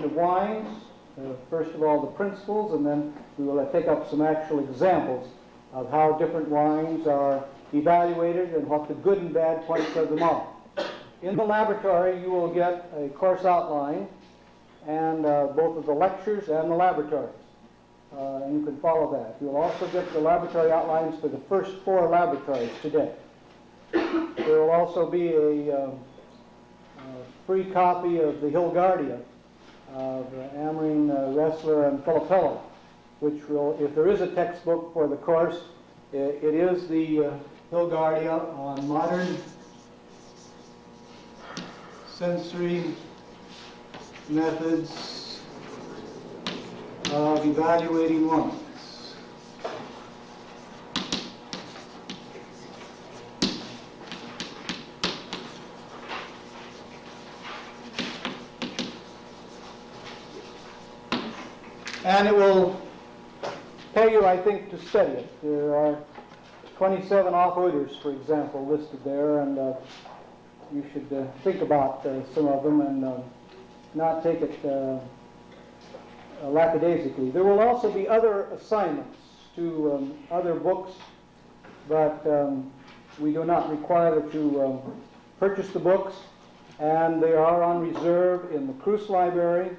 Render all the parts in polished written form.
evaluation of wines. First of all, the principles, and then we will take up some actual examples of how different wines are evaluated and what the good and bad points of them are. In the laboratory, you will get a course outline and both of the lectures and the laboratories. And you can follow that. You'll also get the laboratory outlines for the first 4 laboratories today. There will also be a free copy of the Hilgardia of Amerine, Roessler, and Filippello, which will, if there is a textbook for the course, it is the Hilgardia on modern sensory methods of evaluating wines. And it will pay you, I think, to study it. There are 27 off-odors, for example, listed there, and you should think about some of them and not take it lackadaisically. There will also be other assignments to other books, but we do not require that you purchase the books, and they are on reserve in the Cruce Library,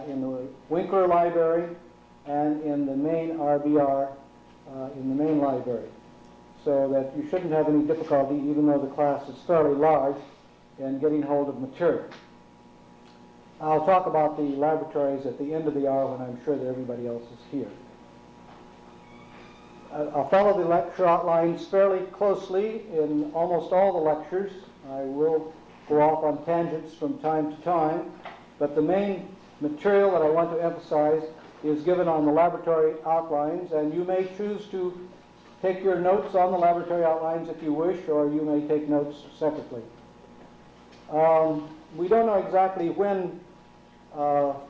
in the Winkler Library, and in the main RBR, in the main library, so that you shouldn't have any difficulty, even though the class is fairly large, in getting hold of material. I'll talk about the laboratories at the end of the hour when I'm sure that everybody else is here. I'll follow the lecture outlines fairly closely in almost all the lectures. I will go off on tangents from time to time, but the main material that I want to emphasize is given on the laboratory outlines, and you may choose to take your notes on the laboratory outlines if you wish, or you may take notes separately. We don't know exactly when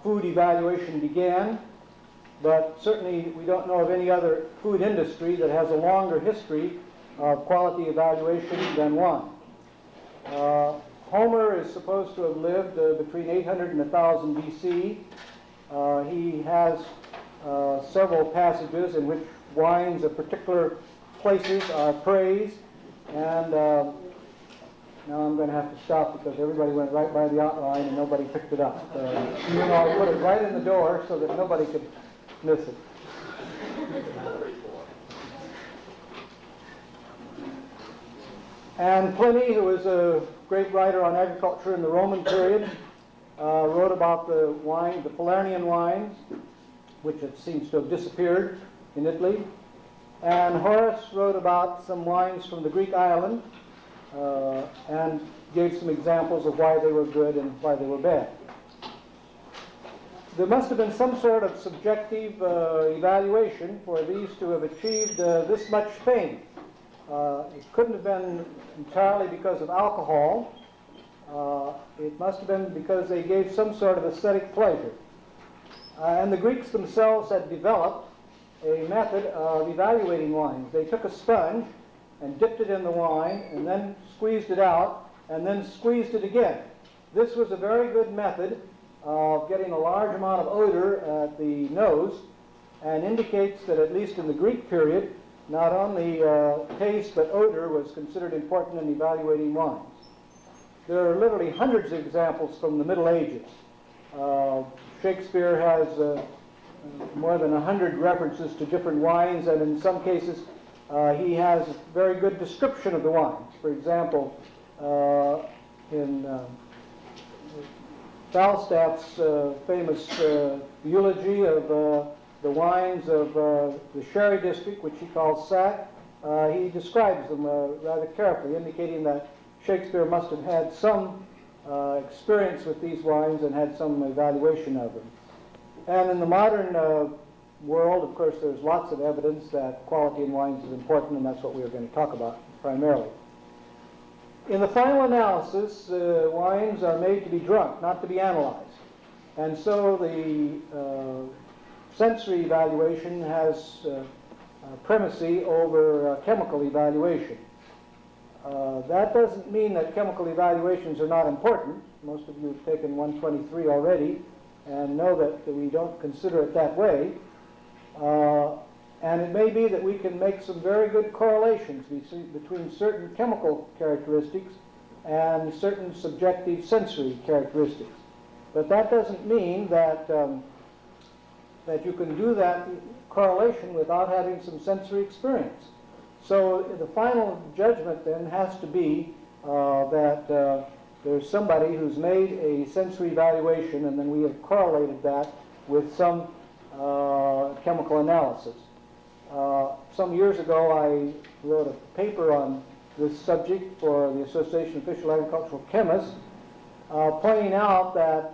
food evaluation began, but certainly we don't know of any other food industry that has a longer history of quality evaluation than wine. Homer is supposed to have lived between 800 and 1000 BC. He has several passages in which wines of particular places are praised, and now I'm going to have to stop because everybody went right by the outline and nobody picked it up. Even though I put it right in the door so that nobody could miss it. And Pliny, who was a great writer on agriculture in the Roman period, wrote about the wine, the Falernian wines, which it seems to have disappeared in Italy. And Horace wrote about some wines from the Greek island and gave some examples of why they were good and why they were bad. There must have been some sort of subjective evaluation for these to have achieved this much fame. It couldn't have been entirely because of alcohol. It must have been because they gave some sort of aesthetic pleasure. And the Greeks themselves had developed a method of evaluating wines. They took a sponge and dipped it in the wine and then squeezed it out and then squeezed it again. This was a very good method of getting a large amount of odor at the nose, and indicates that at least in the Greek period, not only taste but odor was considered important in evaluating wines. There are literally hundreds of examples from the Middle Ages. Shakespeare has more than 100 references to different wines, and in some cases he has a very good description of the wines. For example, in Falstaff's famous eulogy of the wines of the Sherry district, which he calls Sack, he describes them rather carefully, indicating that Shakespeare must have had some experience with these wines and had some evaluation of them. And in the modern world, of course, there's lots of evidence that quality in wines is important, and that's what we are going to talk about primarily. In the final analysis, wines are made to be drunk, not to be analyzed. And so the sensory evaluation has primacy over chemical evaluation. That doesn't mean that chemical evaluations are not important. Most of you have taken 123 already, and know that we don't consider it that way. And it may be that we can make some very good correlations between certain chemical characteristics and certain subjective sensory characteristics. But that doesn't mean that, that you can do that correlation without having some sensory experience. So the final judgment then has to be that there's somebody who's made a sensory evaluation, and then we have correlated that with some chemical analysis. Some years ago I wrote a paper on this subject for the Association of Official Agricultural Chemists, pointing out that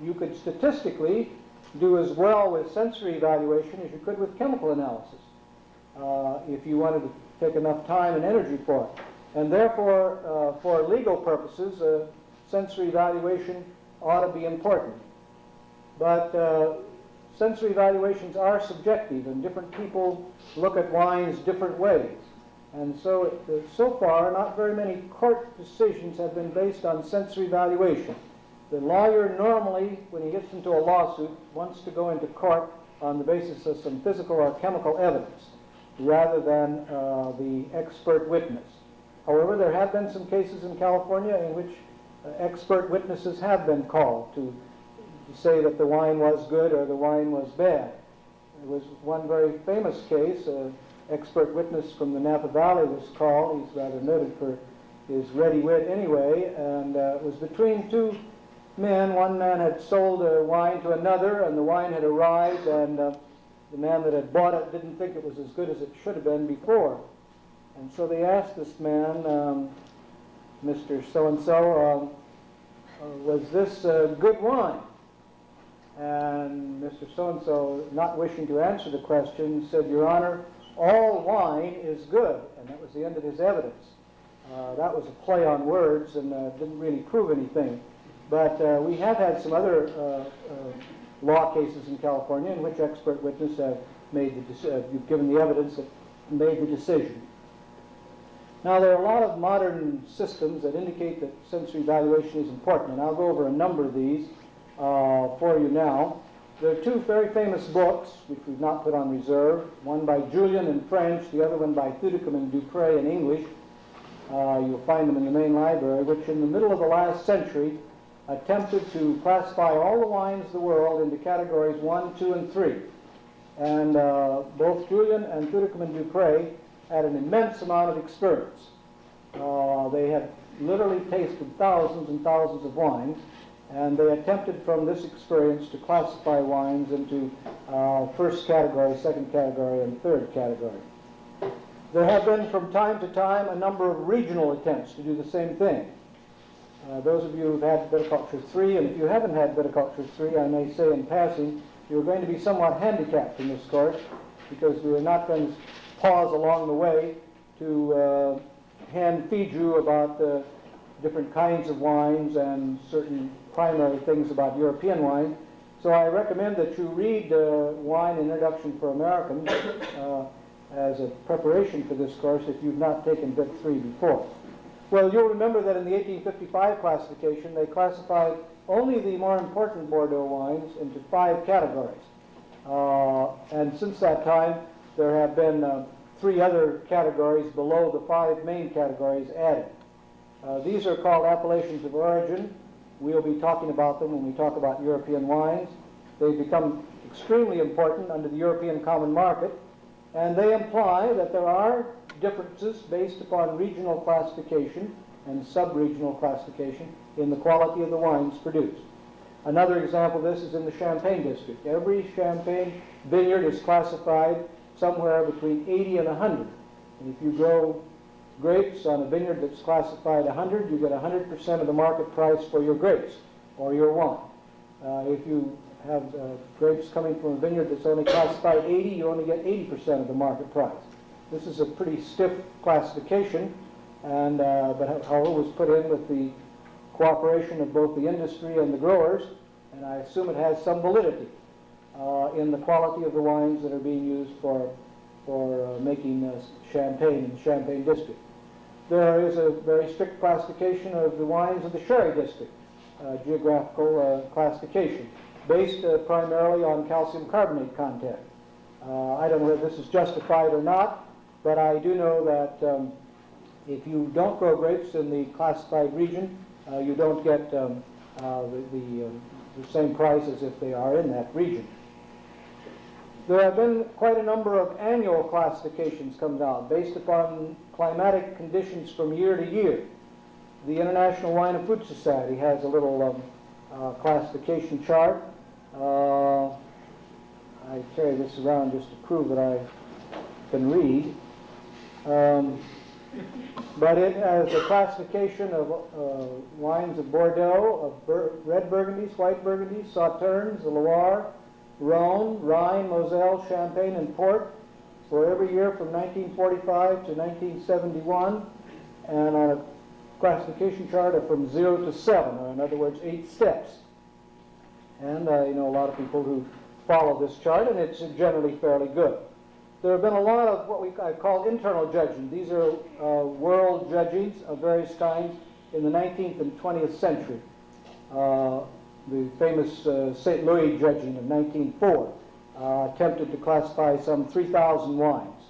you could statistically do as well with sensory evaluation as you could with chemical analysis, if you wanted to take enough time and energy for it. And therefore, for legal purposes, sensory evaluation ought to be important. But sensory evaluations are subjective, and different people look at wines different ways. And so, so far, not very many court decisions have been based on sensory evaluation. The lawyer normally, when he gets into a lawsuit, wants to go into court on the basis of some physical or chemical evidence, rather than the expert witness. However, there have been some cases in California in which expert witnesses have been called to say that the wine was good or the wine was bad. There was one very famous case, an expert witness from the Napa Valley was called. He's rather noted for his ready wit anyway, and it was between two men. One man had sold wine to another, and the wine had arrived, and the man that had bought it didn't think it was as good as it should have been before. And so they asked this man, Mr. So-and-so, was this good wine? And Mr. So-and-so, not wishing to answer the question, said, "Your Honor, all wine is good." And that was the end of his evidence. That was a play on words and didn't really prove anything. But we have had some other law cases in California in which expert witnesses have given the evidence that made the decision. Now, there are a lot of modern systems that indicate that sensory evaluation is important, and I'll go over a number of these for you now. There are two very famous books, which we've not put on reserve, one by Julian in French, the other one by Viticulture and Enology in English. You'll find them in the main library, which in the middle of the last century attempted to classify all the wines of the world into categories 1, 2, and 3. And both Julian and Viticulture and Enology had an immense amount of experience. They had literally tasted thousands and thousands of wines, and they attempted from this experience to classify wines into first category, second category, and third category. There have been from time to time a number of regional attempts to do the same thing. Those of you who've had Viticulture 3, and if you haven't had Viticulture 3, I may say in passing, you're going to be somewhat handicapped in this course, because we are not going to pause along the way to hand feed you about different kinds of wines and certain primary things about European wine. So I recommend that you read Wine Introduction for Americans as a preparation for this course if you've not taken Vit 3 before. Well, you'll remember that in the 1855 classification, they classified only the more important Bordeaux wines into 5 categories. And since that time, there have been 3 other categories below the 5 main categories added. These are called appellations of origin. We'll be talking about them when we talk about European wines. They've become extremely important under the European Common Market, and they imply that there are differences based upon regional classification and sub-regional classification in the quality of the wines produced. Another example of this is in the Champagne district. Every Champagne vineyard is classified somewhere between 80 and 100. And if you grow grapes on a vineyard that's classified 100, you get 100% of the market price for your grapes or your wine. If you have grapes coming from a vineyard that's only classified 80, you only get 80% of the market price. This is a pretty stiff classification, and but however was put in with the cooperation of both the industry and the growers, and I assume it has some validity in the quality of the wines that are being used for making champagne in the Champagne district. There is a very strict classification of the wines of the Sherry district, geographical classification. based primarily on calcium carbonate content. I don't know whether this is justified or not, but I do know that if you don't grow grapes in the classified region, you don't get the same price as if they are in that region. There have been quite a number of annual classifications come out based upon climatic conditions from year to year. The International Wine and Food Society has a little classification chart. I carry this around just to prove that I can read. But it has a classification of wines of Bordeaux, of red Burgundies, white Burgundies, Sauternes, the Loire, Rhone, Rhine, Moselle, Champagne, and Port for every year from 1945 to 1971, and on a classification chart of from 0 to 7, or in other words, 8 steps. And I know a lot of people who follow this chart, and it's generally fairly good. There have been a lot of what I call internal judging. These are world judgings of various kinds in the 19th and 20th century. The famous St. Louis judging of 1904 attempted to classify some 3,000 wines.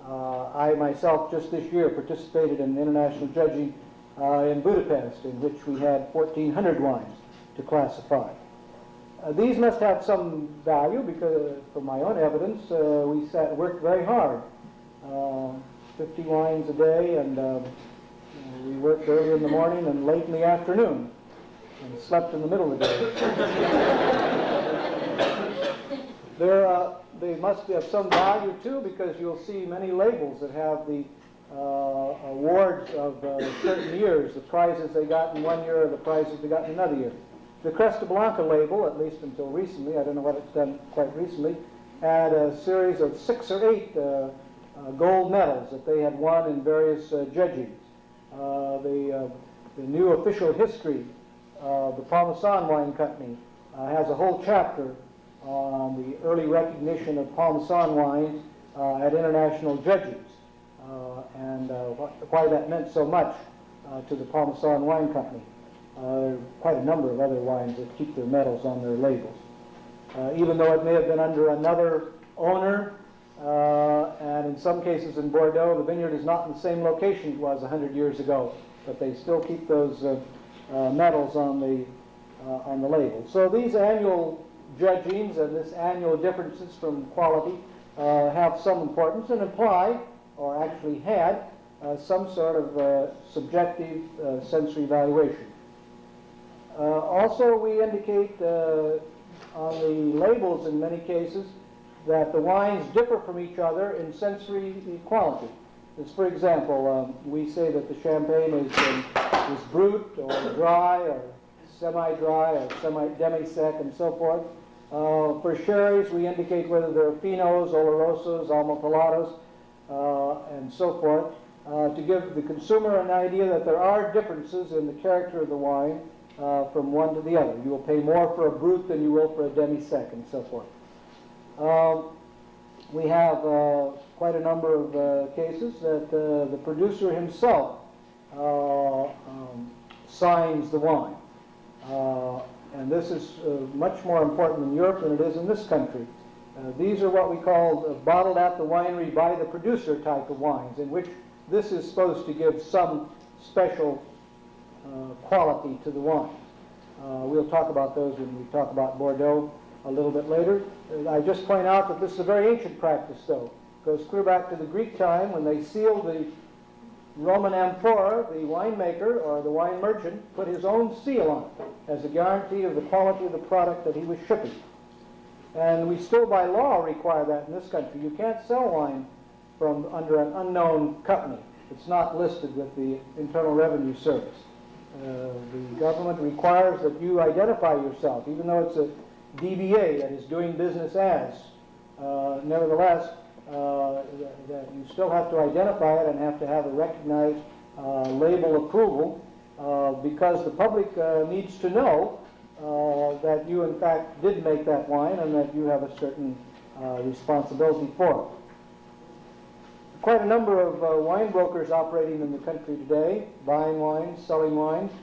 I myself just this year participated in international judging in Budapest, in which we had 1,400 wines to classify. These must have some value because, from my own evidence, we worked very hard, 50 wines a day, and we worked early in the morning and late in the afternoon, and slept in the middle of the day. They must be of some value too, because you'll see many labels that have the awards of certain years, the prizes they got in one year or the prizes they got in another year. The Cresta Blanca label, at least until recently, I don't know what it's done quite recently, had a series of 6 or 8 gold medals that they had won in various judgings. The new official history of the Parmesan Wine Company has a whole chapter on the early recognition of Parmesan wines at international judgings, and why that meant so much to the Parmesan Wine Company. There are quite a number of other wines that keep their medals on their labels. Even though it may have been under another owner, and in some cases in Bordeaux, the vineyard is not in the same location it was 100 years ago, but they still keep those medals on the label. So these annual judgings and this annual differences from quality have some importance and imply, or actually had, some sort of subjective sensory evaluation. Also, we indicate on the labels in many cases that the wines differ from each other in sensory quality. As for example, we say that the champagne is brut or dry or semi-dry or semi-demi-sec and so forth. For sherries, we indicate whether they're finos, olorosos, amontolados, and so forth, to give the consumer an idea that there are differences in the character of the wine from one to the other. You will pay more for a brut than you will for a demi-sec and so forth. We have quite a number of cases that the producer himself signs the wine. And this is much more important in Europe than it is in this country. These are what we call bottled at the winery by the producer type of wines, in which this is supposed to give some special quality to the wine. We'll talk about those when we talk about Bordeaux a little bit later. I just point out that this is a very ancient practice, though. It goes clear back to the Greek time when they sealed the Roman amphora. The winemaker or the wine merchant put his own seal on it as a guarantee of the quality of the product that he was shipping. And we still by law require that in this country. You can't sell wine from under an unknown company. It's not listed with the Internal Revenue Service. The government requires that you identify yourself, even though it's a DBA that is doing business as. Nevertheless, that you still have to identify it and have to have a recognized label approval because the public needs to know that you in fact did make that wine and that you have a certain responsibility for it. Quite a number of wine brokers operating in the country today, buying wines, selling wines,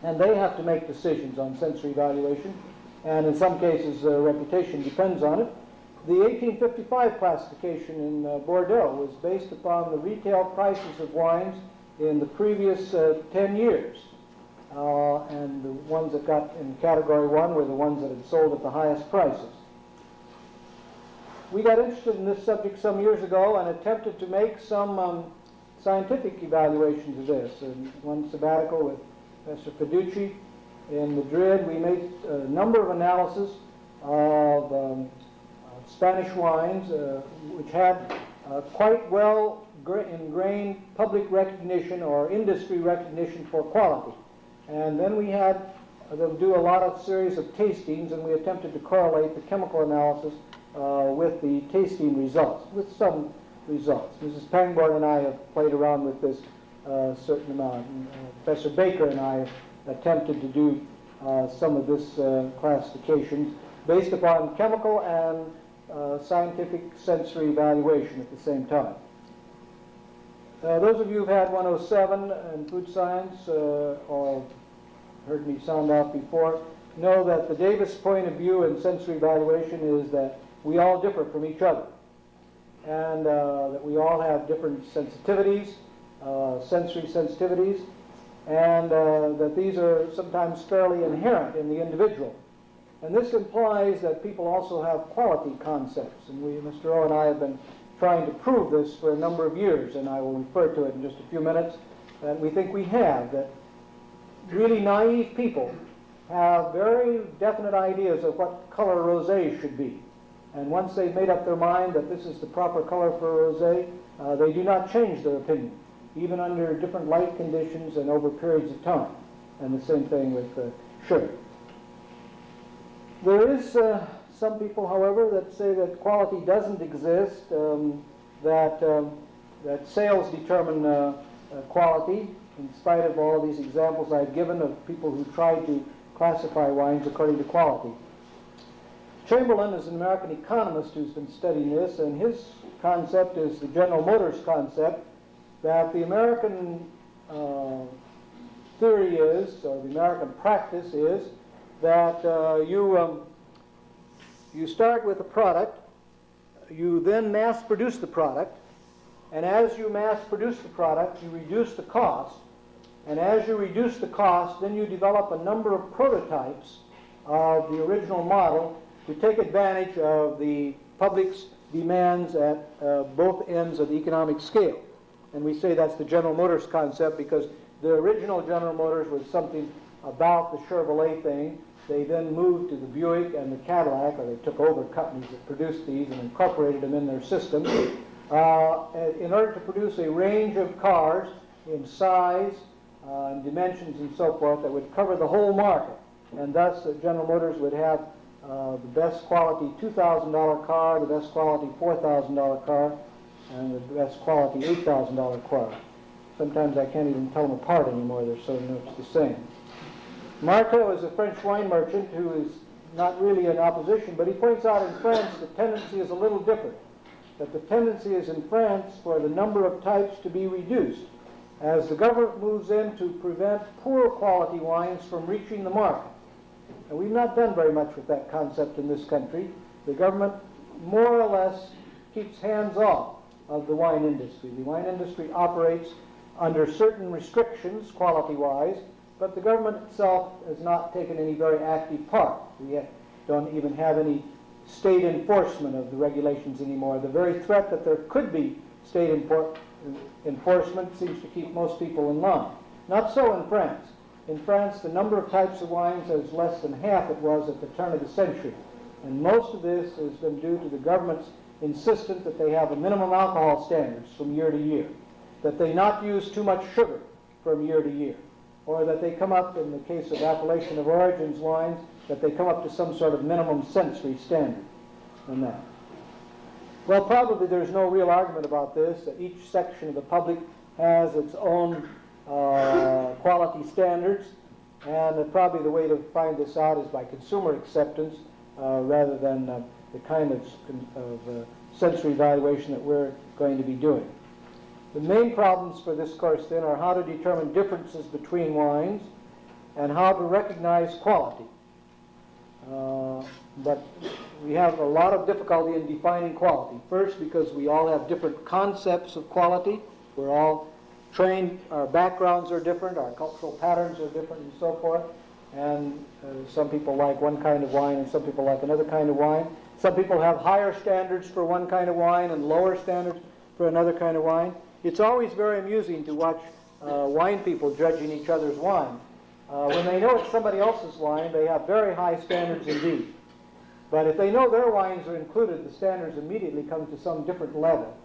and they have to make decisions on sensory evaluation. and in some cases reputation depends on it. The 1855 classification in Bordeaux was based upon the retail prices of wines in the previous 10 years. And the ones that got in Category 1 were the ones that had sold at the highest prices. We got interested in this subject some years ago and attempted to make some scientific evaluations of this. In one sabbatical with Professor Fiducci in Madrid, we made a number of analyses of Spanish wines which had quite well ingrained public recognition or industry recognition for quality. And then we had them do a lot of series of tastings, and we attempted to correlate the chemical analysis with the tasting results, with some results. Mrs. Pangborn and I have played around with this certain amount. And, Professor Baker and I attempted to do some of this classification based upon chemical and scientific sensory evaluation at the same time. Those of you who've had 107 in food science or heard me sound out before know that the Davis point of view in sensory evaluation is that we all differ from each other, and that we all have different sensitivities, sensory sensitivities, and that these are sometimes fairly inherent in the individual. And this implies that people also have quality concepts, and Mr. O and I have been trying to prove this for a number of years, and I will refer to it in just a few minutes. And we think we have, that really naive people have very definite ideas of what color rosé should be. And once they've made up their mind that this is the proper color for rosé, they do not change their opinion, even under different light conditions and over periods of time. And the same thing with sugar. There is some people, however, that say that quality doesn't exist, that sales determine quality, in spite of all of these examples I've given of people who tried to classify wines according to quality. Chamberlain is an American economist who's been studying this, and his concept is the General Motors concept, that the American theory is, or the American practice is, that you start with a product, you then mass produce the product, and as you mass produce the product, you reduce the cost, and as you reduce the cost, then you develop a number of prototypes of the original model to take advantage of the public's demands at both ends of the economic scale. And we say that's the General Motors concept because the original General Motors was something about the Chevrolet thing. They then moved to the Buick and the Cadillac, or they took over companies that produced these and incorporated them in their system in order to produce a range of cars in size and dimensions and so forth that would cover the whole market. And thus General Motors would have the best quality $2,000 car, the best quality $4,000 car, and the best quality $8,000 car. Sometimes I can't even tell them apart anymore, they're so much the same. Marteau is a French wine merchant who is not really in opposition, but he points out in France the tendency is a little different. That the tendency is in France for the number of types to be reduced as the government moves in to prevent poor quality wines from reaching the market. And we've not done very much with that concept in this country. The government more or less keeps hands off of the wine industry. The wine industry operates under certain restrictions, quality-wise, but the government itself has not taken any very active part. We don't even have any state enforcement of the regulations anymore. The very threat that there could be state enforcement seems to keep most people in line. Not so in France. In France, the number of types of wines is less than half it was at the turn of the century. And most of this has been due to the government's insistence that they have a minimum alcohol standards from year to year, that they not use too much sugar from year to year, or that they come up, in the case of appellation of origins wines, that they come up to some sort of minimum sensory standard on that. Well, probably there's no real argument about this, that each section of the public has its own quality standards, and probably the way to find this out is by consumer acceptance rather than the kind of sensory evaluation that we're going to be doing. The main problems for this course then are how to determine differences between wines and how to recognize quality. But we have a lot of difficulty in defining quality. First, because we all have different concepts of quality. We're all trained, our backgrounds are different, our cultural patterns are different, and so forth. And some people like one kind of wine and some people like another kind of wine. Some people have higher standards for one kind of wine and lower standards for another kind of wine. It's always very amusing to watch wine people judging each other's wine. When they know it's somebody else's wine, they have very high standards indeed. But if they know their wines are included, the standards immediately come to some different level.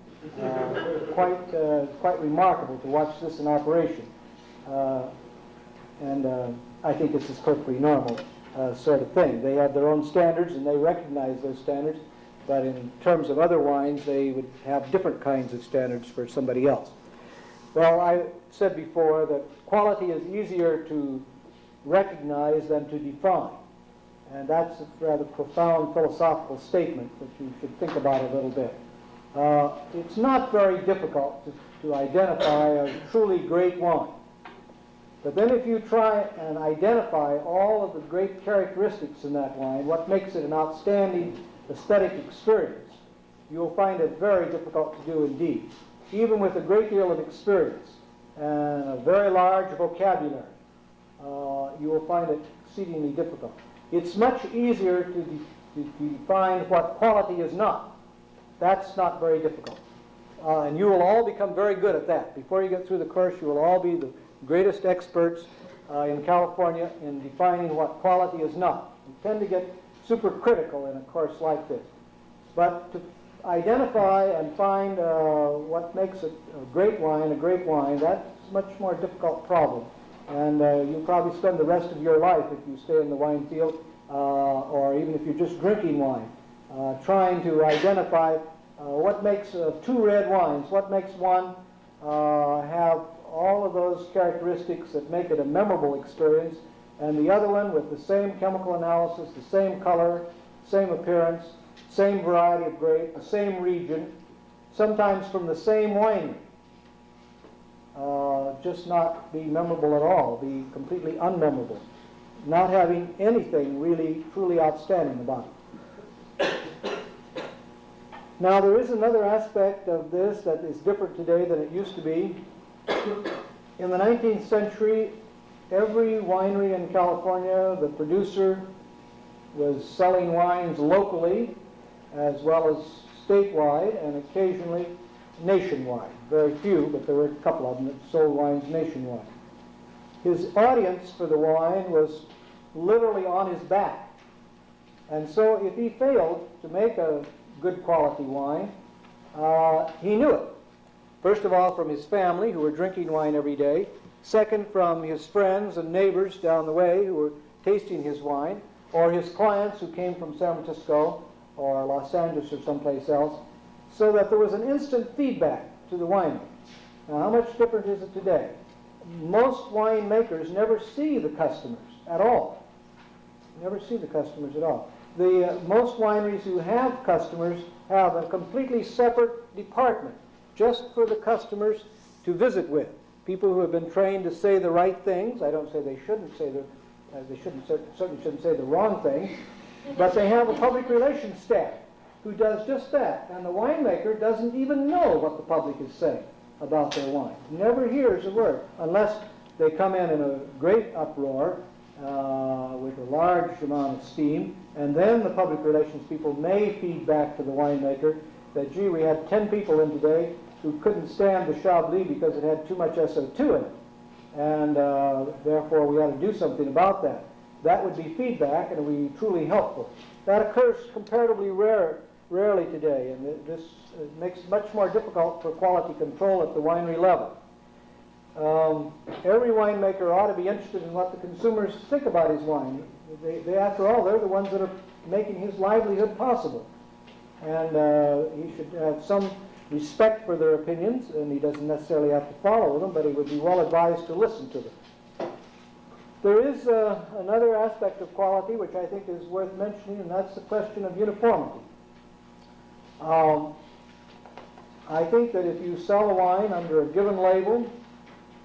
Quite remarkable to watch this in operation. I think this is perfectly normal sort of thing. They have their own standards and they recognize those standards, but in terms of other wines, they would have different kinds of standards for somebody else. Well, I said before that quality is easier to recognize than to define. And that's a rather profound philosophical statement that you should think about a little bit. It's not very difficult to identify a truly great wine. But then if you try and identify all of the great characteristics in that wine, what makes it an outstanding aesthetic experience, you'll find it very difficult to do indeed. Even with a great deal of experience and a very large vocabulary, you will find it exceedingly difficult. It's much easier to define what quality is not. That's not very difficult. And you will all become very good at that. Before you get through the course, you will all be the greatest experts in California in defining what quality is not. You tend to get super critical in a course like this. But to identify and find what makes a great wine, that's a much more difficult problem. And you'll probably spend the rest of your life, if you stay in the wine field, or even if you're just drinking wine, trying to identify what makes two red wines, what makes one have all of those characteristics that make it a memorable experience, and the other one with the same chemical analysis, the same color, same appearance, same variety of grape, the same region, sometimes from the same winery. Just not be memorable at all, be completely unmemorable, not having anything really truly outstanding about it. Now there is another aspect of this that is different today than it used to be. In the 19th century, every winery in California, the producer was selling wines locally as well as statewide and occasionally nationwide. Very few, but there were a couple of them that sold wines nationwide. His audience for the wine was literally on his back. And so if he failed to make a good quality wine, he knew it. First of all, from his family, who were drinking wine every day. Second, from his friends and neighbors down the way who were tasting his wine, or his clients who came from San Francisco or Los Angeles or someplace else, so that there was an instant feedback to the winery. Now, how much different is it today? Most winemakers never see the customers at all. Never see the customers at all. Most wineries who have customers have a completely separate department just for the customers to visit with. People who have been trained to say the right things. I don't say they shouldn't say certainly shouldn't say the wrong things, but they have a public relations staff who does just that. And the winemaker doesn't even know what the public is saying about their wine. Never hears a word unless they come in a great uproar with a large amount of steam, and then the public relations people may feed back to the winemaker that, gee, we had 10 people in today who couldn't stand the Chablis because it had too much SO2 in it, and therefore we ought to do something about that. That would be feedback, and it would be truly helpful. That occurs comparatively rarely today, and this makes it much more difficult for quality control at the winery level. Every winemaker ought to be interested in what the consumers think about his wine. They, after all, they're the ones that are making his livelihood possible. And he should have some respect for their opinions, and he doesn't necessarily have to follow them, but he would be well advised to listen to them. There is another aspect of quality which I think is worth mentioning, and that's the question of uniformity. I think that if you sell a wine under a given label,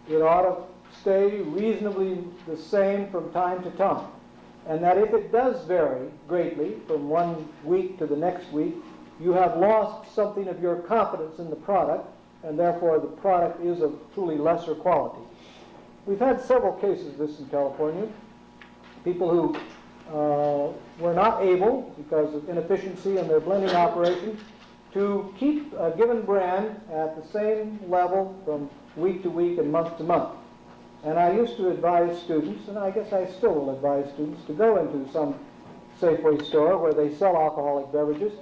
it ought to stay reasonably the same from time to time. and that if it does vary greatly from one week to the next week, you have lost something of your confidence in the product, and therefore the product is of truly lesser quality. We've had several cases of this in California. People who were not able, because of inefficiency in their blending operation, to keep a given brand at the same level from week to week and month to month. And I used to advise students, and I guess I still will advise students, to go into some Safeway store where they sell alcoholic beverages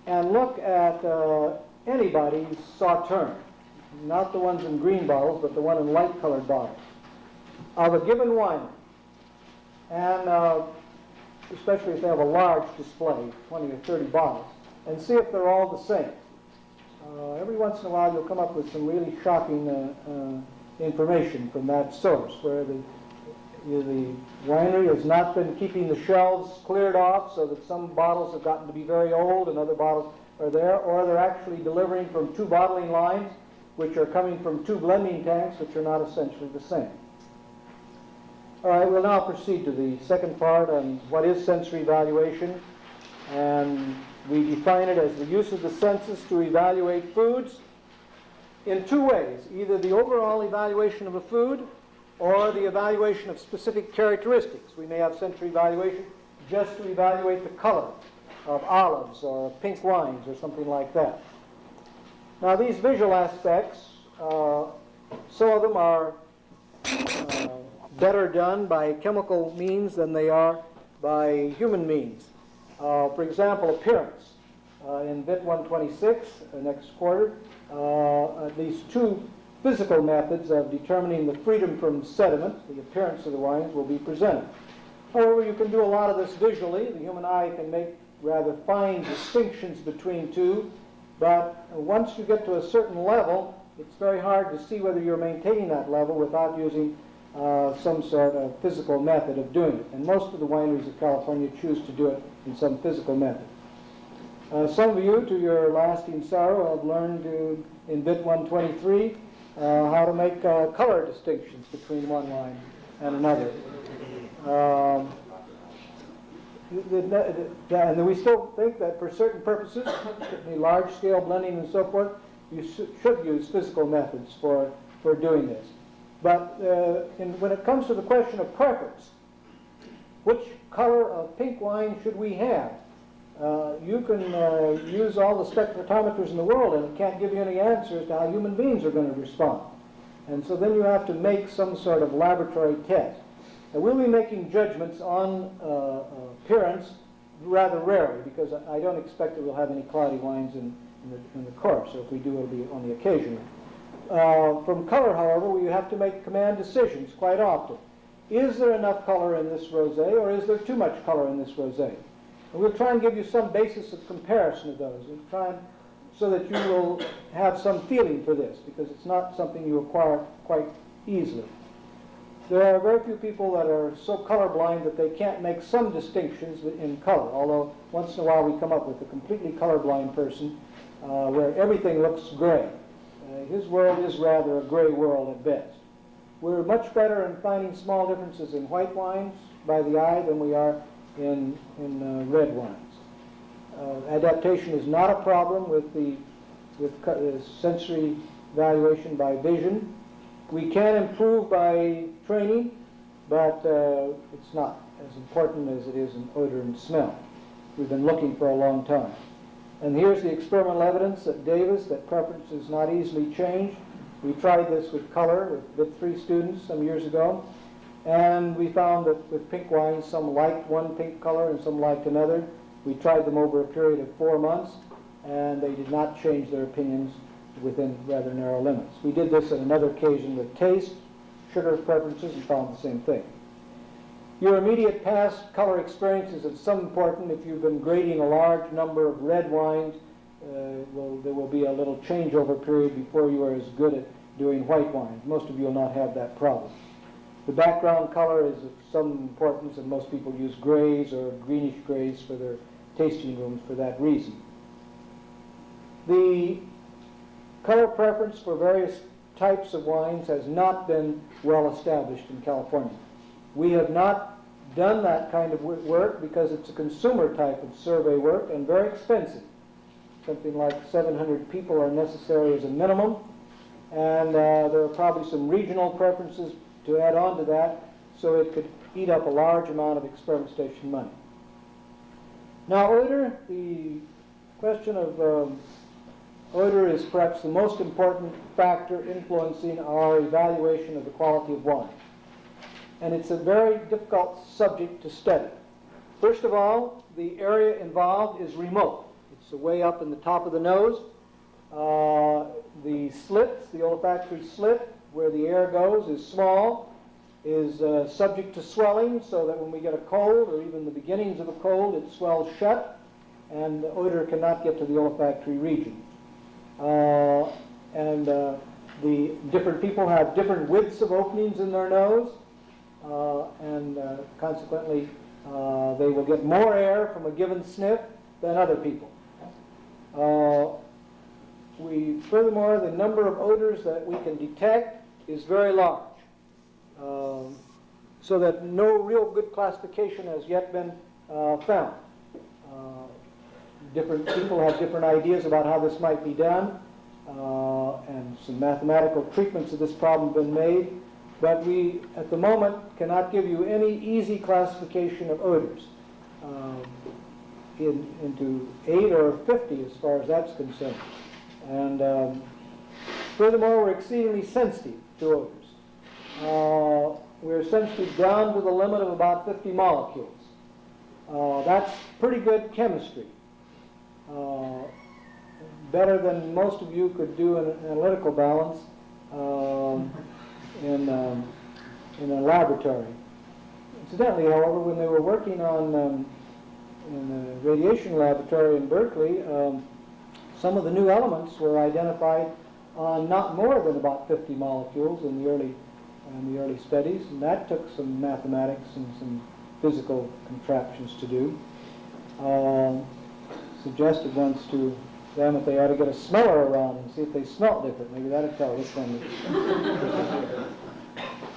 and look at anybody's Sauterne, not the ones in green bottles, but the one in light-colored bottles, of a given wine. And especially if they have a large display, 20 or 30 bottles, and see if they're all the same. Every once in a while you'll come up with some really shocking information from that source, where the winery has not been keeping the shelves cleared off so that some bottles have gotten to be very old and other bottles are there, or they're actually delivering from two bottling lines which are coming from two blending tanks which are not essentially the same. All right, we'll now proceed to the second part on what is sensory evaluation, and we define it as the use of the senses to evaluate foods in two ways: either the overall evaluation of a food or the evaluation of specific characteristics. We may have sensory evaluation just to evaluate the color of olives or pink wines or something like that. Now, these visual aspects, some of them are better done by chemical means than they are by human means. For example, appearance. In VEN125, next quarter, at least two physical methods of determining the freedom from sediment, the appearance of the wines, will be presented. However, you can do a lot of this visually. The human eye can make rather fine distinctions between two, but once you get to a certain level, it's very hard to see whether you're maintaining that level without using some sort of physical method of doing it. And most of the wineries of California choose to do it in some physical method. Some of you, to your lasting sorrow, have learned in VEN123 how to make color distinctions between one wine and another. And we still think that for certain purposes, certainly large-scale blending and so forth, you should use physical methods for doing this. But when it comes to the question of preference, which color of pink wine should we have? You can use all the spectrophotometers in the world, and it can't give you any answers to how human beings are going to respond. And so then you have to make some sort of laboratory test. Now, we'll be making judgments on appearance rather rarely, because I don't expect that we'll have any cloudy wines in the course. So if we do, it'll be on the occasion. From color, however, we have to make command decisions quite often. Is there enough color in this rosé, or is there too much color in this rosé? And we'll try and give you some basis of comparison of those, and try and, so that you will have some feeling for this, because it's not something you acquire quite easily. There are very few people that are so colorblind that they can't make some distinctions in color, although once in a while we come up with a completely colorblind person where everything looks gray. His world is rather a gray world at best. We're much better in finding small differences in white wines by the eye than we are in red wines. Adaptation is not a problem with sensory evaluation by vision. We can improve by training, but it's not as important as it is in odor and smell. We've been looking for a long time. And here's the experimental evidence at Davis that preference is not easily changed. We tried this with color with 3 students some years ago, and we found that with pink wines, some liked one pink color and some liked another. We tried them over a period of 4 months, and they did not change their opinions within rather narrow limits. We did this on another occasion with taste, sugar preferences, and found the same thing. Your immediate past color experience is of some importance. If you've been grading a large number of red wines, there will be a little changeover period before you are as good at doing white wines. Most of you will not have that problem. The background color is of some importance, and most people use grays or greenish grays for their tasting rooms for that reason. The color preference for various types of wines has not been well established in California. We have not done that kind of work because it's a consumer type of survey work and very expensive. Something like 700 people are necessary as a minimum, and there are probably some regional preferences to add on to that, so it could eat up a large amount of experiment station money. Now, odor, the question of odor is perhaps the most important factor influencing our evaluation of the quality of wine. And it's a very difficult subject to study. First of all, the area involved is remote. It's way up in the top of the nose. The slits, the olfactory slit, where the air goes, is small, is subject to swelling, so that when we get a cold, or even the beginnings of a cold, it swells shut, and the odor cannot get to the olfactory region. The different people have different widths of openings in their nose, and consequently they will get more air from a given sniff than other people. Furthermore, the number of odors that we can detect is very large, so that no real good classification has yet been found. Different people have different ideas about how this might be done, and some mathematical treatments of this problem have been made, but we, at the moment, cannot give you any easy classification of odors into 8 or 50 as far as that's concerned. And furthermore, we're exceedingly sensitive to odors. We're sensitive down to the limit of about 50 molecules. That's pretty good chemistry. Better than most of you could do an analytical balance in a laboratory. Incidentally, however, when they were working on in the radiation laboratory in Berkeley, some of the new elements were identified on not more than about 50 molecules in the early studies, and that took some mathematics and some physical contraptions to do. Suggested once to them that they ought to get a smeller around and see if they smell different. Maybe that'll tell which one.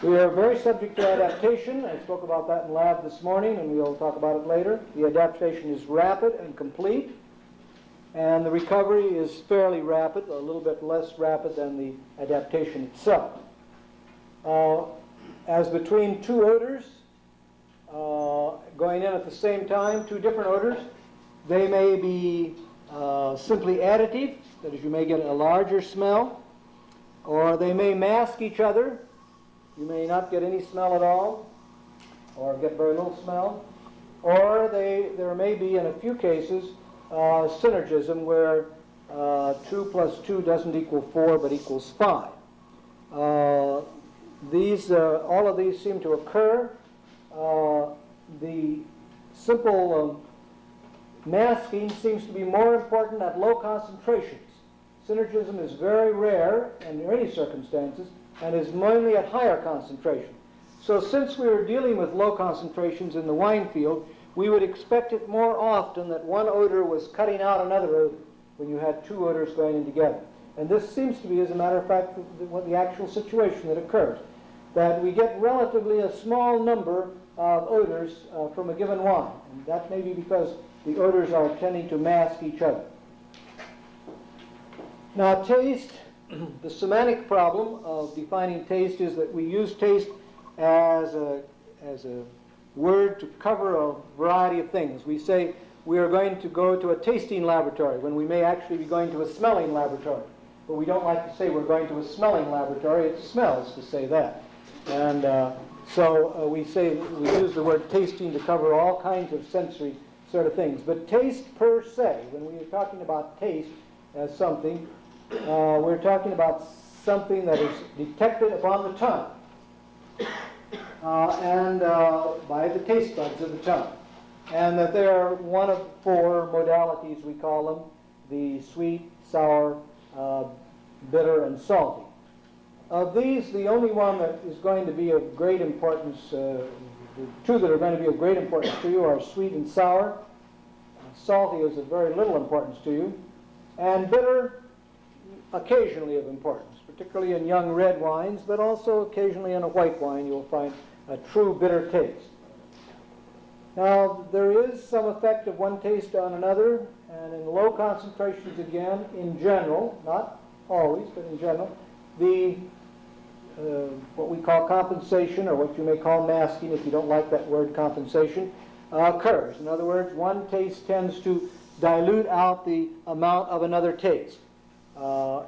We are very subject to adaptation. I spoke about that in lab this morning, and we'll talk about it later. The adaptation is rapid and complete, and the recovery is fairly rapid, a little bit less rapid than the adaptation itself. As between two odors going in at the same time, two different odors, they may be simply additive, that is, you may get a larger smell, or they may mask each other. You may not get any smell at all, or get very little smell, or there may be, in a few cases, synergism where 2 plus 2 doesn't equal 4 but equals 5. All of these seem to occur. The simple masking seems to be more important at low concentrations. Synergism is very rare under any circumstances and is mainly at higher concentration. So since we are dealing with low concentrations in the wine field, we would expect it more often that one odor was cutting out another odor when you had two odors going in together. And this seems to be, as a matter of fact, the actual situation that occurs, that we get relatively a small number of odors from a given wine. And that may be because the odors are tending to mask each other. Now, taste, the semantic problem of defining taste is that we use taste as a word to cover a variety of things. We say we are going to go to a tasting laboratory when we may actually be going to a smelling laboratory. But we don't like to say we're going to a smelling laboratory. It smells to say that. And so we use the word tasting to cover all kinds of sensory sort of things. But taste per se, when we are talking about taste as something, we're talking about something that is detected upon the tongue and by the taste buds of the tongue. And that there are one of four modalities, we call them, the sweet, sour, bitter, and salty. Of these, the only one that is going to be of great importance, the two that are going to be of great importance to you are sweet and sour. Salty is of very little importance to you. And bitter, occasionally of importance, particularly in young red wines, but also occasionally in a white wine you'll find a true bitter taste. Now, there is some effect of one taste on another, and in low concentrations again, in general, not always, but in general, the what we call compensation, or what you may call masking, if you don't like that word compensation, occurs. In other words, one taste tends to dilute out the amount of another taste. So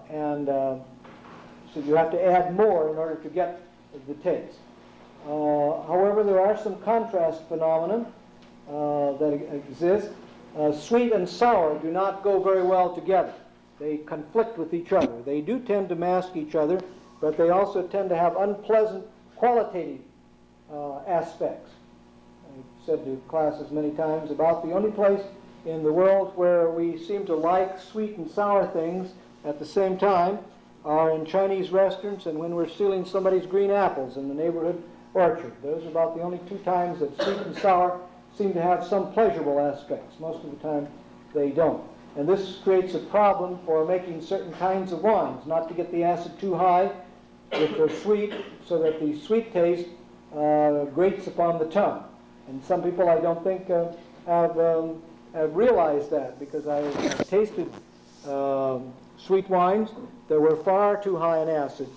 you have to add more in order to get the taste. However, there are some contrast phenomena that exist. Sweet and sour do not go very well together. They conflict with each other. They do tend to mask each other, but they also tend to have unpleasant qualitative aspects. I've said to classes many times about the only place in the world where we seem to like sweet and sour things at the same time are in Chinese restaurants and when we're stealing somebody's green apples in the neighborhood orchard. Those are about the only two times that sweet and sour seem to have some pleasurable aspects. Most of the time they don't. And this creates a problem for making certain kinds of wines, not to get the acid too high if they're sweet, so that the sweet taste grates upon the tongue. And some people, I don't think, have realized that, because I've tasted sweet wines that were far too high in acid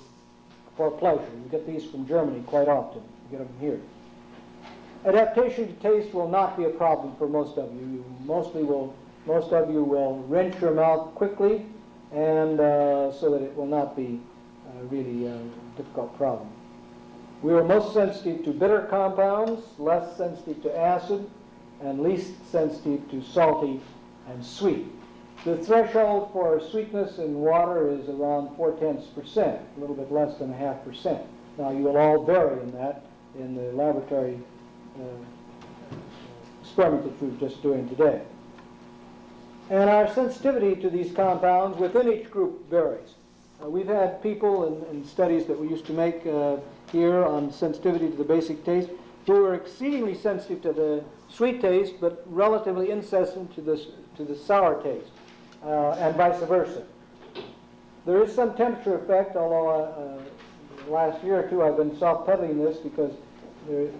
for pleasure. You get these from Germany quite often. You get them here. Adaptation to taste will not be a problem for most of you. Most of you will rinse your mouth quickly, and so that it will not be really a difficult problem. We are most sensitive to bitter compounds, less sensitive to acid, and least sensitive to salty and sweet. The threshold for sweetness in water is around 0.4%, a little bit less than 0.5%. Now, you will all vary in that in the laboratory experiment that we were just doing today. And our sensitivity to these compounds within each group varies. We've had people in studies that we used to make here on sensitivity to the basic taste who were exceedingly sensitive to the sweet taste, but relatively insensitive to the sour taste, and vice versa. There is some temperature effect, although last year or two I've been soft-pedaling this because there's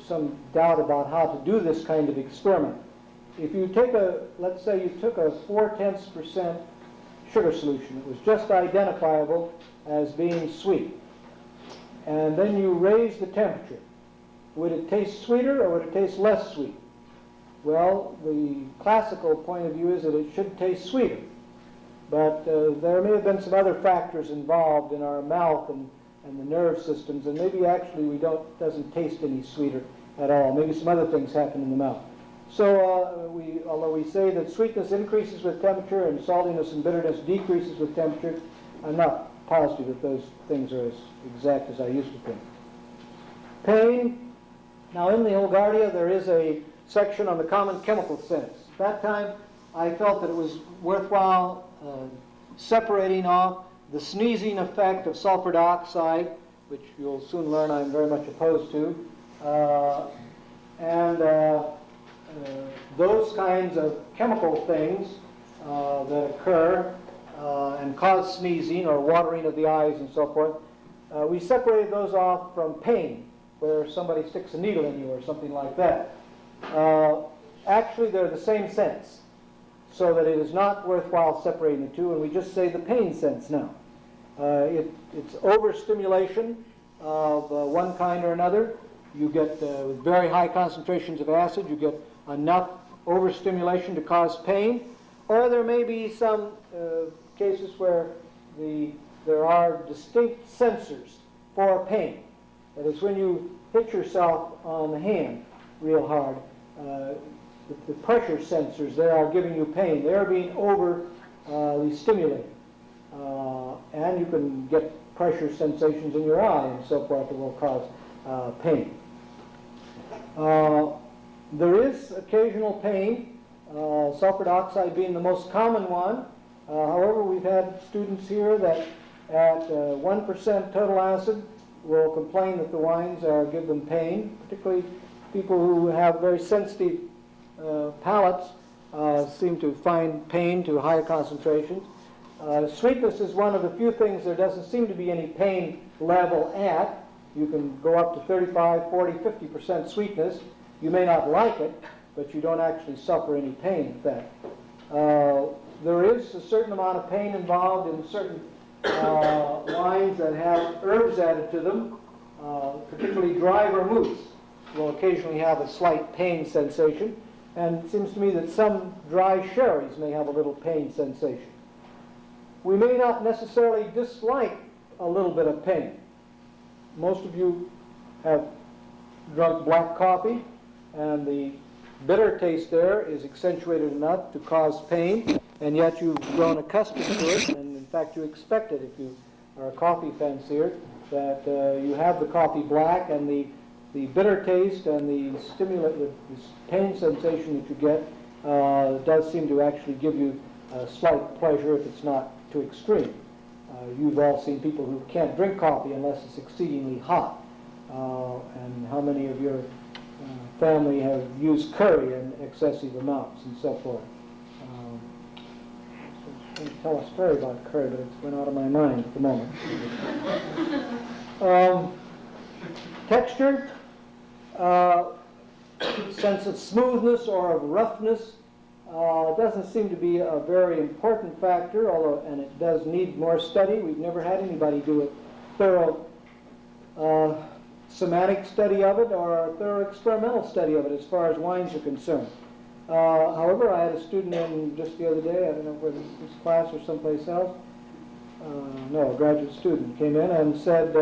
some doubt about how to do this kind of experiment. If you take let's say you took a 0.4% sugar solution, it was just identifiable as being sweet, and then you raise the temperature, would it taste sweeter or would it taste less sweet? Well, the classical point of view is that it should taste sweeter, but there may have been some other factors involved in our mouth and the nerve systems, and maybe actually doesn't taste any sweeter at all. Maybe some other things happen in the mouth. So although we say that sweetness increases with temperature and saltiness and bitterness decreases with temperature, I'm not positive that those things are as exact as I used to think. Pain. Now, in the Holgardia, there is a section on the common chemical sense. At that time, I felt that it was worthwhile separating off the sneezing effect of sulfur dioxide, which you'll soon learn I'm very much opposed to, and those kinds of chemical things that occur and cause sneezing or watering of the eyes and so forth. We separated those off from pain, where somebody sticks a needle in you or something like that. Actually, they're the same sense, so that it is not worthwhile separating the two, and we just say the pain sense now. It's overstimulation of one kind or another. You get, with very high concentrations of acid, you get enough overstimulation to cause pain, or there may be some cases where there are distinct sensors for pain. That is, when you hit yourself on the hand real hard, the pressure sensors there are giving you pain. They are being overly stimulated. And you can get pressure sensations in your eye and so forth that will cause pain. There is occasional pain, sulfur dioxide being the most common one. However, we've had students here that at 1% total acid will complain that the wines give them pain, particularly people who have very sensitive palates seem to find pain to higher concentrations. Sweetness is one of the few things there doesn't seem to be any pain level at. You can go up to 35, 40, 50% sweetness, You may not like it, but you don't actually suffer any pain with that. There is a certain amount of pain involved in certain wines that have herbs added to them, particularly dry vermouths will occasionally have a slight pain sensation, and it seems to me that some dry sherries may have a little pain sensation. We may not necessarily dislike a little bit of pain. Most of you have drunk black coffee, and the bitter taste there is accentuated enough to cause pain, and yet you've grown accustomed to it, and in fact you expect it if you are a coffee fancier, that you have the coffee black, and the bitter taste and the pain sensation that you get does seem to actually give you a slight pleasure if it's not too extreme. You've all seen people who can't drink coffee unless it's exceedingly hot. And how many of your family have used curry in excessive amounts and so forth? I was going to tell a story about curry, but it's went out of my mind at the moment. Texture, sense of smoothness or of roughness doesn't seem to be a very important factor, although, and it does need more study. We've never had anybody do a thorough semantic study of it or a thorough experimental study of it as far as wines are concerned. However, I had a student in just the other day, I don't know whether this class or someplace else, no, a graduate student came in and said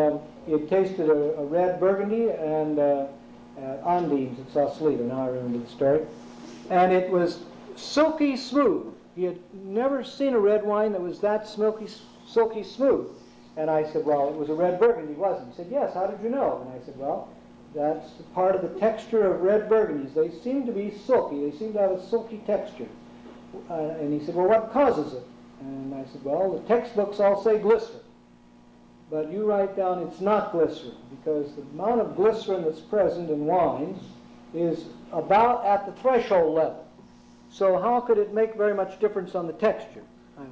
he had tasted a red Burgundy and at Ondines at Sausalito. Now I remember the story. And it was silky smooth. He had never seen a red wine that was that silky smooth. And I said, well, it was a red Burgundy, wasn't it? He said, yes, how did you know? And I said, well, that's part of the texture of red Burgundies. They seem to be silky. They seem to have a silky texture. And he said, well, what causes it? And I said, well, the textbooks all say glycerin. But you write down it's not glycerin, because the amount of glycerin that's present in wines is about at the threshold level. So how could it make very much difference on the texture? I'm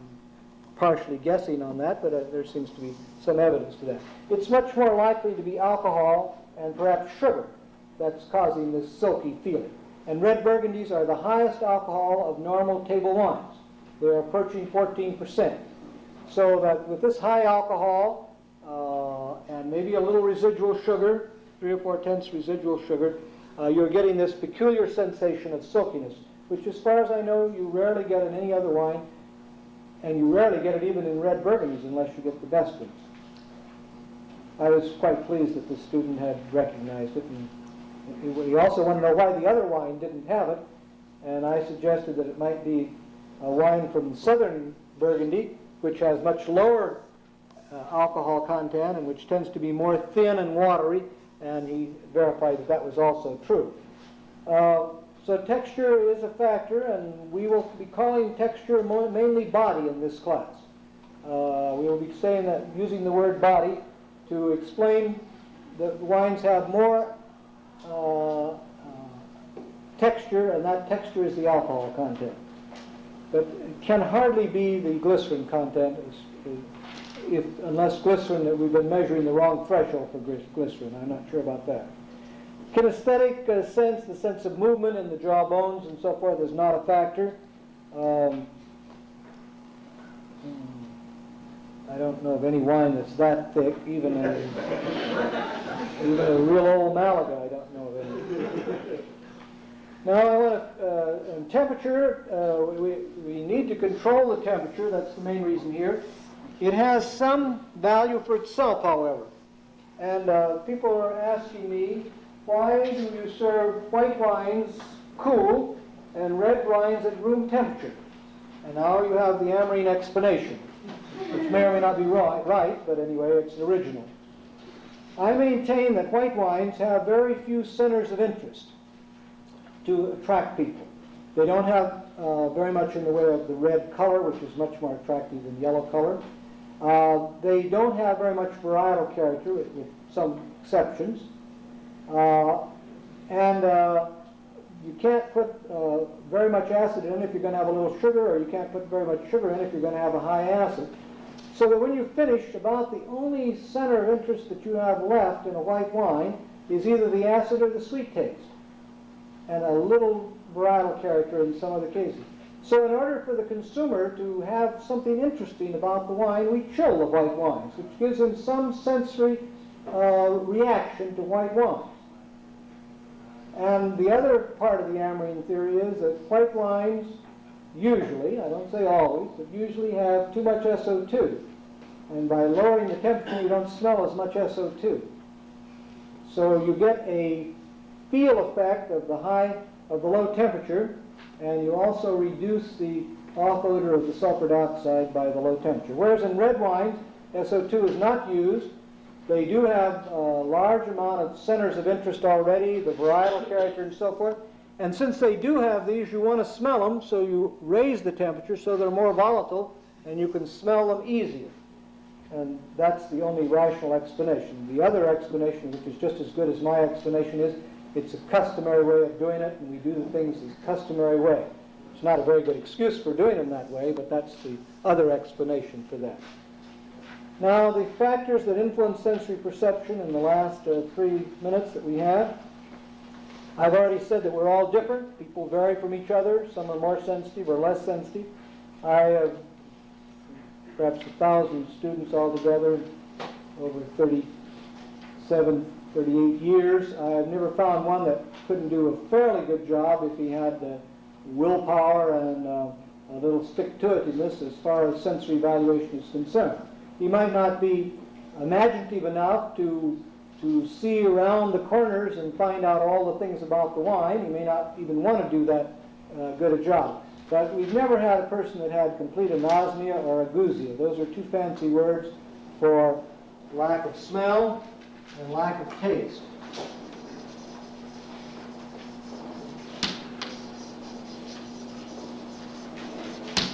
partially guessing on that, but there seems to be some evidence to that. It's much more likely to be alcohol and perhaps sugar that's causing this silky feeling. And red Burgundies are the highest alcohol of normal table wines. They're approaching 14%. So that with this high alcohol and maybe a little residual sugar, 3 or 4/10 residual sugar, you're getting this peculiar sensation of silkiness, which as far as I know you rarely get in any other wine, and you rarely get it even in red Burgundies unless you get the best ones. I was quite pleased that the student had recognized it, and he also wanted to know why the other wine didn't have it, and I suggested that it might be a wine from southern Burgundy, which has much lower alcohol content and which tends to be more thin and watery, and he verified that that was also true. So texture is a factor, and we will be calling texture mainly body in this class. We will be saying that, using the word body to explain that wines have more texture, and that texture is the alcohol content. But it can hardly be the glycerin content, unless glycerin, that we've been measuring the wrong threshold for glycerin. I'm not sure about that. Kinesthetic sense, the sense of movement in the jaw bones and so forth, is not a factor. I don't know of any wine that's that thick, even a real old Malaga, I don't know of any. Now, I want temperature. We need to control the temperature. That's the main reason here. It has some value for itself, however. And people are asking me, why do you serve white wines cool and red wines at room temperature? And now you have the Amerine explanation, which may or may not be right, but anyway, it's original. I maintain that white wines have very few centers of interest to attract people. They don't have very much in the way of the red color, which is much more attractive than yellow color. They don't have very much varietal character, with some exceptions. And you can't put very much acid in if you're going to have a little sugar, or you can't put very much sugar in if you're going to have a high acid. So that when you finish, about the only center of interest that you have left in a white wine is either the acid or the sweet taste. and a little varietal character in some other cases. So in order for the consumer to have something interesting about the wine, we chill the white wines, which gives them some sensory reaction to white wines. And the other part of the Amerine theory is that white wines usually, I don't say always, but usually have too much SO2. And by lowering the temperature, you don't smell as much SO2. So you get a feel effect of the low temperature, and you also reduce the off odor of the sulfur dioxide by the low temperature. Whereas in red wines, SO2 is not used. They do have a large amount of centers of interest already, the varietal character and so forth. And since they do have these, you want to smell them, so you raise the temperature so they're more volatile, and you can smell them easier. And that's the only rational explanation. The other explanation, which is just as good as my explanation, is it's a customary way of doing it, and we do the things the customary way. It's not a very good excuse for doing them that way, but that's the other explanation for that. Now, the factors that influence sensory perception in the last 3 minutes that we have, I've already said that we're all different. People vary from each other. Some are more sensitive or less sensitive. I have perhaps 1,000 students altogether over 37, 38 years. I've never found one that couldn't do a fairly good job if he had the willpower and a little stick-to-itiveness as far as sensory evaluation is concerned. He might not be imaginative enough to see around the corners and find out all the things about the wine. He may not even want to do that good a job. But we've never had a person that had complete anosmia or agousia. Those are two fancy words for lack of smell and lack of taste.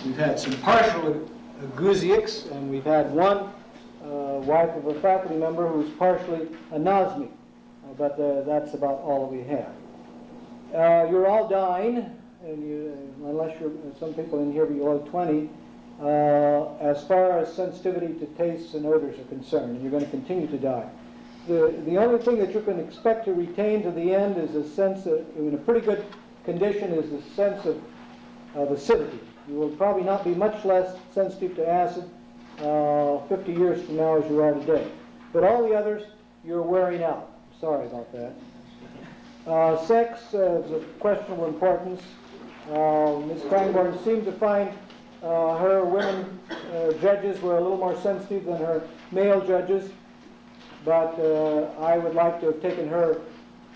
We've had some partial agousiacs, and we've had one wife of a faculty member who's partially anosmic, but that's about all we have. You're all dying, and unless some people in here below 20, as far as sensitivity to tastes and odors are concerned, and you're going to continue to die. The only thing that you can expect to retain to the end is a sense of, in a pretty good condition, is the sense of acidity. You will probably not be much less sensitive to acid 50 years from now as you are today. But all the others, you're wearing out. Sorry about that. Sex is of questionable importance. Ms. Krangborn seemed to find her women judges were a little more sensitive than her male judges, but I would like to have taken her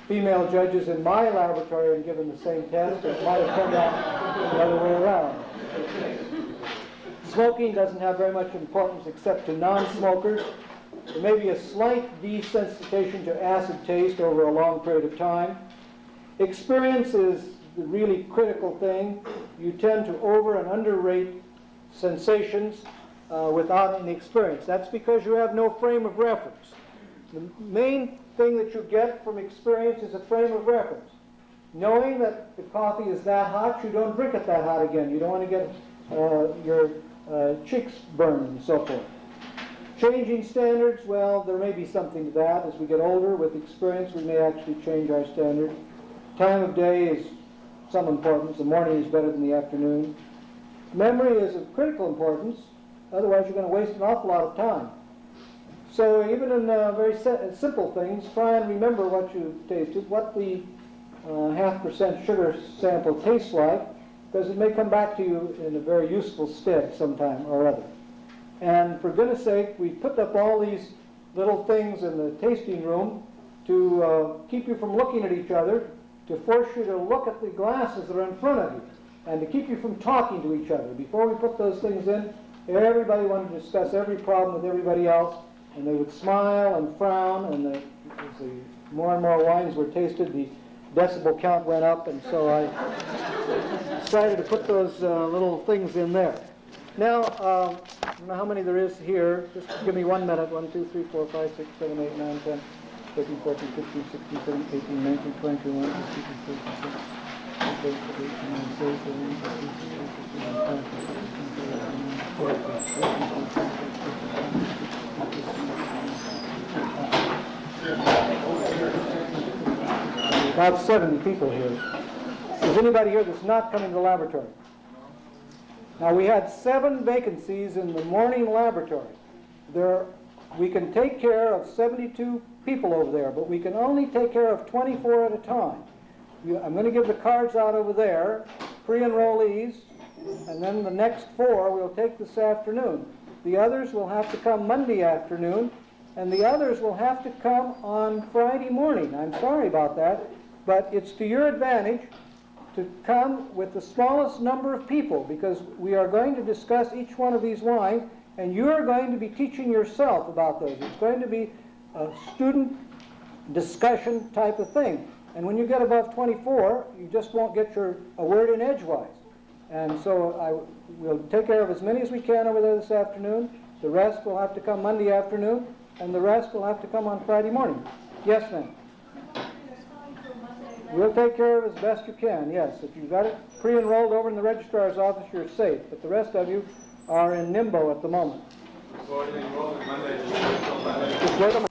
female judges in my laboratory and given the same test. It might have turned out the other way around. Smoking doesn't have very much importance except to non-smokers. There may be a slight desensitization to acid taste over a long period of time. Experience is the really critical thing. You tend to over and underrate sensations without any experience. That's because you have no frame of reference. The main thing that you get from experience is a frame of reference. Knowing that the coffee is that hot, you don't drink it that hot again. You don't want to get your cheeks burned and so forth. Changing standards, well, there may be something to that. As we get older, with experience, we may actually change our standard. Time of day is some importance. The morning is better than the afternoon. Memory is of critical importance. Otherwise, you're going to waste an awful lot of time. So even in very simple things, try and remember what you tasted, what the 0.5% sugar sample tastes like, because it may come back to you in a very useful stead sometime or other. And for goodness sake, we put up all these little things in the tasting room to keep you from looking at each other, to force you to look at the glasses that are in front of you, and to keep you from talking to each other. Before we put those things in, everybody wanted to discuss every problem with everybody else, and they would smile and frown, and as the more and more wines were tasted, the decibel count went up, and so I decided to put those little things in there. Now, I don't know how many there is here. Just give me 1 minute. 1, 2, 3, 4, 5, 6, 7, 8, 9, 10, 13, 14, 15, 16, 17, 18, 19, 20, 21, 22, 23, 24, 25, 26, 27, 28, 29, 30, about 70 people here. Is anybody here that's not coming to the laboratory? Now, we had 7 vacancies in the morning laboratory. We can take care of 72 people over there, but we can only take care of 24 at a time. I'm going to give the cards out over there, pre-enrollees, and then the next 4 we'll take this afternoon. The others will have to come Monday afternoon, and the others will have to come on Friday morning. I'm sorry about that, but it's to your advantage to come with the smallest number of people, because we are going to discuss each one of these wines, and you are going to be teaching yourself about those. It's going to be a student discussion type of thing. And when you get above 24, you just won't get a word in edgewise. And so we'll take care of as many as we can over there this afternoon. The rest will have to come Monday afternoon, and the rest will have to come on Friday morning. Yes, ma'am? We'll take care of it as best you can, yes. If you've got it pre-enrolled over in the registrar's office, you're safe. But the rest of you are in limbo at the moment. So enrolled Monday,